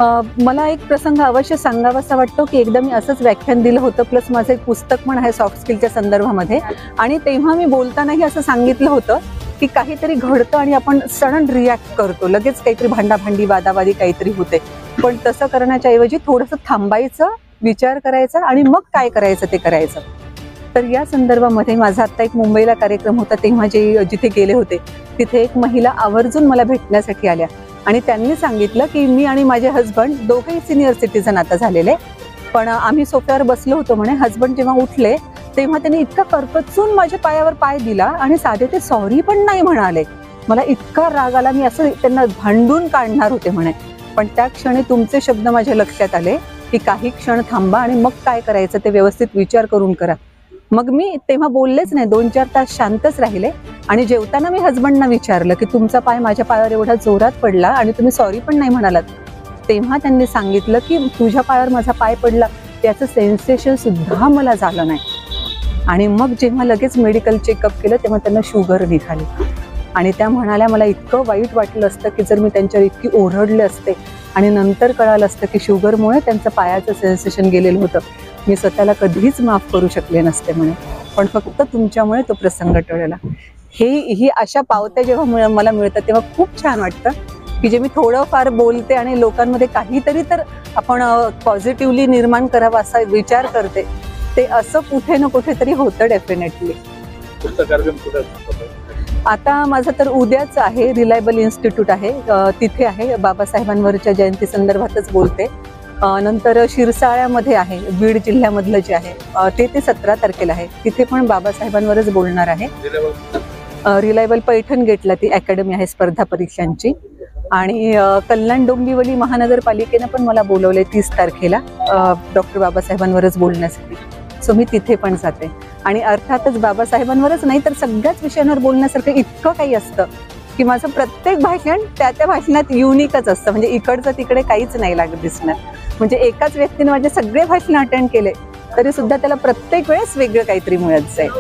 मला एक प्रसंग अवश्य सांगावासा वाटतो की एकदा मी असंच व्याख्यान दिलं होतं, प्लस माझं एक पुस्तक पण आहे सॉफ्ट स्किलच्या संदर्भामध्ये. आणि तेव्हा मी बोलतानाही असं सांगितलं होतं की काहीतरी घडतं आणि आपण सडन रिॲक्ट करतो, लगेच काहीतरी भांडाभांडी वादावादी काहीतरी होते. पण तसं करण्याच्या ऐवजी थोडंसं थांबायचं, विचार करायचा आणि मग काय करायचं ते करायचं. तर या संदर्भामध्ये माझा आत्ता एक मुंबईला कार्यक्रम होता, तेव्हा जिथे गेले होते तिथे एक महिला आवर्जून मला भेटण्यासाठी आल्या आणि त्यांनी सांगितलं की मी आणि माझे हस्बंड दोघेही सिनियर सिटीजन आता झालेले, पण आम्ही सोफ्यावर बसलो होतो म्हणे. हस्बंड जेव्हा उठले तेव्हा त्यांनी इतका करकचून माझ्या पायावर पाय दिला आणि साधे ते सॉरी पण नाही म्हणाले. मला इतका राग आला, मी असं त्यांना भांडून काढणार होते म्हणे. पण त्या क्षणी तुमचे शब्द माझ्या लक्षात आले की काही क्षण थांबा आणि मग काय करायचं ते व्यवस्थित विचार करून करा. मग मी तेव्हा बोललेच नाही, 2-4 तास शांतच राहिले. आणि जेवताना मी हस्बंडना विचारलं की तुमचा पाय माझ्या पायावर एवढा जोरात पडला आणि तुम्ही सॉरी पण नाही म्हणालात. तेव्हा त्यांनी सांगितलं की तुझ्या पायावर माझा पाय पडला त्याचं सेन्सेशन सुद्धा मला झालं नाही. आणि मग जेव्हा लगेच मेडिकल चेकअप केलं तेव्हा त्यांना शुगर निघाली. आणि त्या म्हणाल्या मला इतकं वाईट वाटलं असतं की जर मी त्यांच्यावर इतकी ओरडले असते आणि नंतर कळालं असतं की शुगरमुळे त्यांचं पायाचं सेन्सेशन गेलेलं होतं, मी स्वतःला कधीच माफ करू शकले नसते म्हणे. पण फक्त तुमच्यामुळे तो प्रसंग टळला. ही अशा पावत्या जेव्हा मला मिळतात तेव्हा खूप छान वाटतं की जे मी थोडंफार बोलते आणि लोकांमध्ये काहीतरी तर आपण पॉझिटिव्हली निर्माण करावा असा विचार करते, ते असं कुठे ना कुठेतरी होतं डेफिनेटली. आता माझं तर उद्याच आहे, रिलायबल इन्स्टिट्यूट आहे तिथे आहे, बाबासाहेबांवरच्या जयंती संदर्भातच बोलते. नंतर शिरसाळ्यामध्ये आहे, बीड जिल्ह्यामधलं जे आहे ते 17 तारखेला आहे, तिथे पण बाबासाहेबांवरच बोलणार आहे. रिलायबल पैठण गेटला ती अकॅडमी आहे स्पर्धा परीक्षांची. आणि कल्याण डोंबिवली महानगरपालिकेनं पण मला बोलवले 30 तारखेला डॉक्टर बाबासाहेबांवरच बोलण्यासाठी. सो मी तिथे पण जाते. आणि अर्थातच बाबासाहेबांवरच नाही तर सगळ्याच विषयांवर बोलण्यासारखं इतकं काही असतं की माझं प्रत्येक भाषण त्या भाषणात युनिकच असतं. म्हणजे इकडचं तिकडे काहीच नाही लागत दिसणार. म्हणजे एकाच व्यक्तीने माझे सगळे भाषण अटेंड केले तरी सुद्धा त्याला प्रत्येक वेळेस वेगळं काहीतरी मिळत जाईल.